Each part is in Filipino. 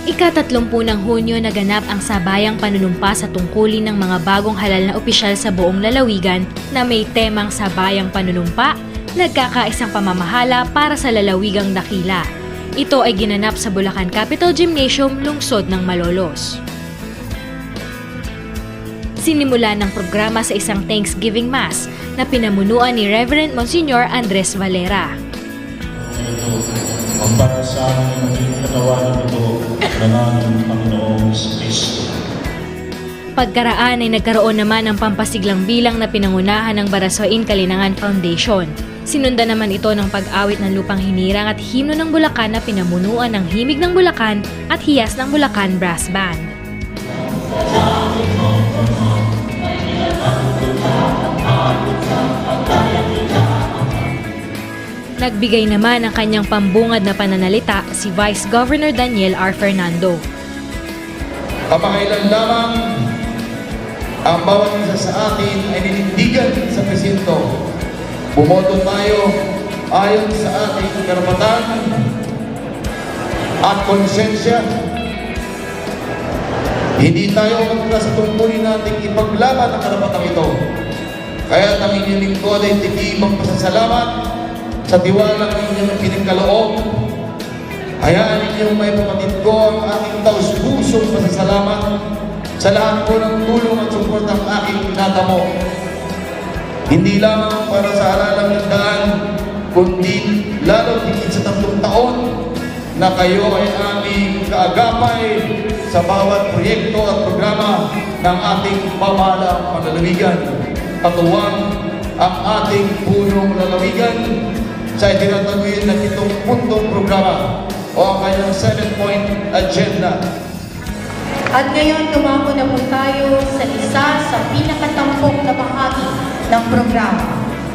Ika-30 ng Hunyo naganap ang sabayang panunumpa sa tungkulin ng mga bagong halal na opisyal sa buong lalawigan na may temang sabayang panunumpa, nagkakaisang pamamahala para sa lalawigang dakila. Ito ay ginanap sa Bulacan Capitol Gymnasium, lungsod ng Malolos. Sinimula ng programa sa isang Thanksgiving Mass na pinamunuan ni Reverend Monsignor Andres Valera. Ang para sa aming maging katawan ito ng aming Panginoong Kristo. Pagkaraan ay nagkaroon naman ng pampasiglang bilang na pinangunahan ng Barasoain Kalinangan Foundation. Sinundan naman ito ng pag-awit ng Lupang Hinirang at Himno ng Bulacan na pinamunuan ng Himig ng Bulacan at Hiyas ng Bulacan Brass Band. Nagbigay naman ng kanyang pambungad na pananalita si Vice Governor Daniel R. Fernando. Kamakailan lamang ang bawat isa sa atin ay ninindigan sa presinto. Bumoto tayo ayon sa ating karapatan at konsensya. Hindi tayo magmula sa tungkulin nating ipaglaban ang karapatang ito. Kaya ang inyong lingkod ay tigibang pasasalamat sa tiwalang inyong pinagkaloob. Hayaan ninyong may pamatid ko ang aking taus-pusong pasasalamat sa lahat po ng tulong at suportang aking tinatamo. Hindi lamang para sa halalang landaan, kundi lalo higit sa 3 taon na kayo ay aming kaagapay sa bawat proyekto at programa ng ating pamahalang panlalawigan. Katuwang ang ating punong lalawigan sa itinataguyod ng 7 puntong programa o ang kanyang 7-point agenda. At ngayon, tumako na po tayo sa isa sa pinakatampok na bahagi ng programa.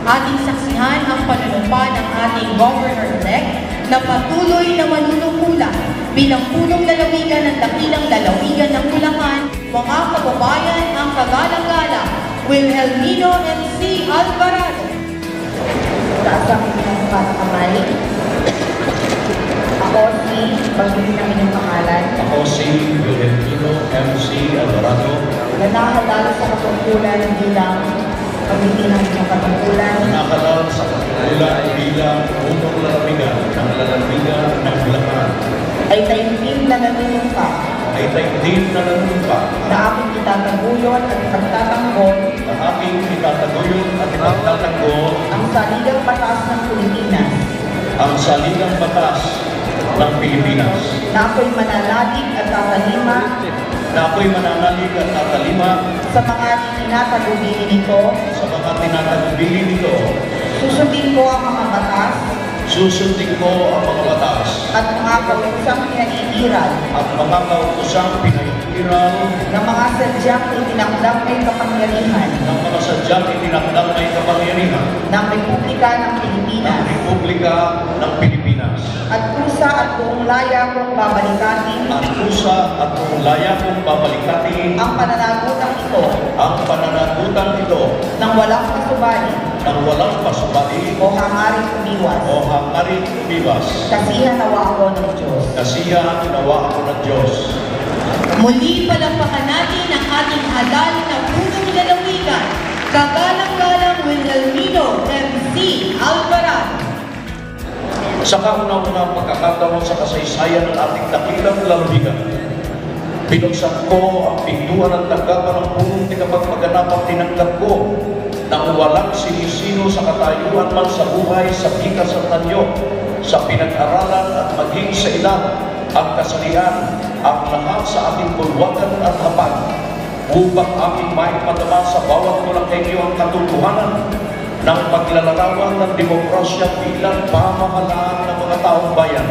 Ating saksihan ang panunumpa ng ating Governor-elect na patuloy na manunungkulan bilang punong lalawigan ng dakilang lalawigan ng Bulacan, mga kababayan ang kagalang-galang Wilhelmino M.C. Alvarado. Taas ang inyong kamali. Ako si, pagbitin ang inyong pangalan, Ako si Wilhelmino M.C. Alvarado, na nakahalal sa katungkulan bilang pagbitin ang inyong katungkulan, nakakalal sa katungkulan bilang punong lalawigan ng lalawigan ng Bulacan, ay taimtim na nanunumpa ay taimtim na nanunumpa na aking itataguyod at ipagtatanggol na aking itataguyod at ipagtatanggol ang saligang batas ng Pilipinas, ang saligang batas ng Pilipinas, na ako'y mananalig at tatalima na ako'y mananalig at tatalima sa mga tinatagubilin nito, sa mga tinatagubilin nito. susundin ko ang mga batas Susundin ko ang mga batas at mga kausang pinag-iiral at mga kautosang pinag-iral ng mga sadyang itinakdang may kapangyarihan ng mga sadyang itinakdang may kapangyarihan ng Republika ng ng Pilipinas Republika ng Pilipinas. at kusa at buong laya kong babalikatin Ang kusa at kung laya kong babalikatin ang pananagutang ito ang pananagutan ito ng walang kasubali ng walang pasubali o hangaring umiwas. o hangaring umiwas. Kasihan nawa ako ng Diyos. Kasiya nawa ako ng Diyos. Muli palakpakan natin ang ating halal na punong lalawigan, kagalang-galang Wilhelmino M.C. Alvarado. Sa kauna-unang pagkakataon sa kasaysayan ng ating dakilang lalawigan, binuksan ko ang pintuan at tanggapan ng punong tigapagpaganap ang tinanggap ko nang walang sinisino sa katayuan man sa buhay, sa pikas at tanyo, sa pinag-aralan at maging sa ilang ang kasalian, ang lahat sa ating bulwagan at hapag, upang aking maipadama sa bawat Bulakenyo ang katotohanan ng paglalarawan ng demokrasya bilang pamahalaan ng mga taong bayan,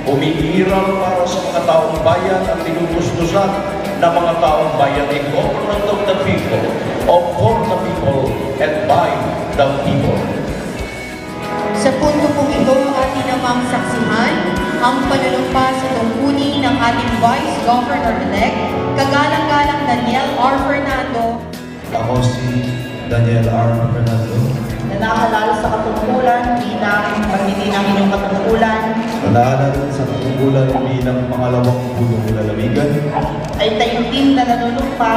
umiiral para sa mga taong bayan at tinutustusan ng mga taong bayan, a government of the people, for the people, and by the people. Sa punto pong ito, atin namang saksihan ang panunumpa sa tungkulin ng ating Vice Governor-elect, kagalang-galang Daniel R. Fernando. Ako si Daniel R. Fernando, na nahalal sa katungkulan bilang pagbitin ang inyong katungkulan, na Pananalan sa katungkulan bilang pangalawang punong lalawigan ay taimtim na nanunumpa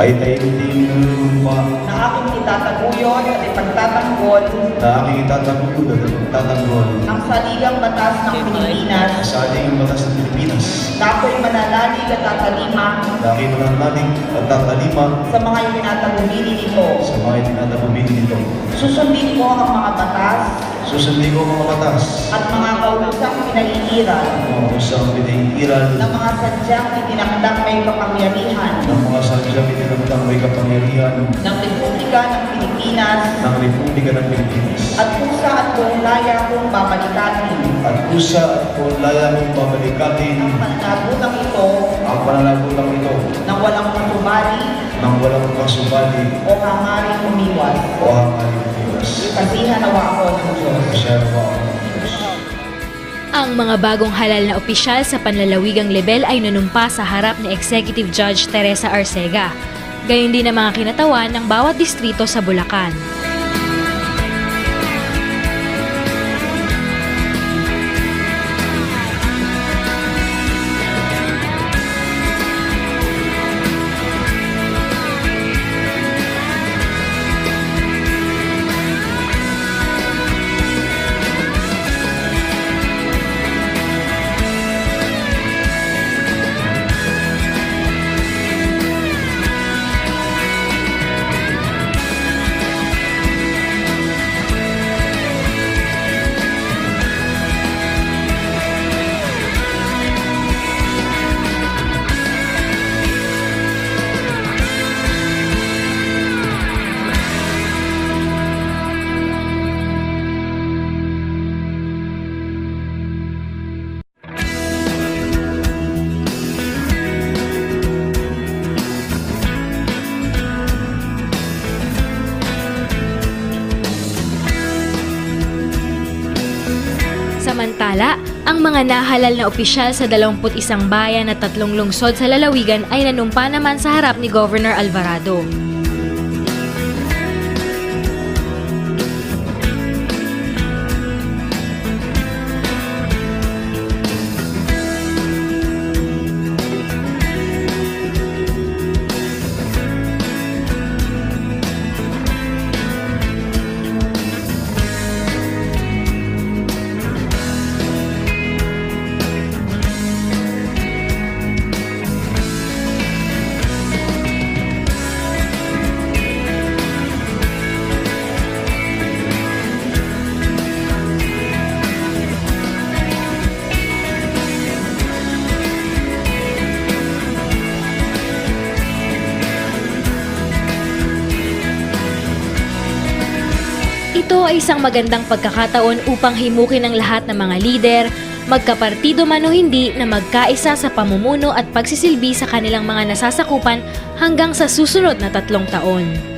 ay taimtim nalulumpa na aking itataguyod at ipagtatanggol na aking itataguyod at itatanggol ang saligang batas ng Pilipinas sa ating batas ng Pilipinas na ako'y mananalig at tatalima na aking mananalig at tatalima sa mga itinatagumili nito. sa mga itinatagumili nito. Susundin ko ang mga batas Susundin ko ang mga batas at mga kausang pinaiiral mga usang pinahihiran ng mga sadyang itinakdang may kapangyarihan ng mga sadyang itinagdang may kapangyarihan ng Republika ng Pilipinas ng Republika ng Pilipinas at kusa at kung laya kong babalikatin at kusa at kung laya mong babalikatin ang pananabutang ito ang pananagutang ito ng walang patubali ng walang kasubali o hangaring umiwas. o hangaring Diyos. Kasihan nawa ako ng Diyos. Siya nawa ang Diyos. Ang mga bagong halal na opisyal sa panlalawigang level ay nanumpa sa harap ni Executive Judge Teresa Arcega. Gayon din ang mga kinatawan ng bawat distrito sa Bulacan. Samantala, ang mga nahalal na opisyal sa 21 bayan at 3 lungsod sa lalawigan ay nanumpa naman sa harap ni Governor Alvarado. Ito ay isang magandang pagkakataon upang himukin ng lahat ng mga lider, magkapartido man o hindi, na magkaisa sa pamumuno at pagsisilbi sa kanilang mga nasasakupan hanggang sa susunod na 3 taon.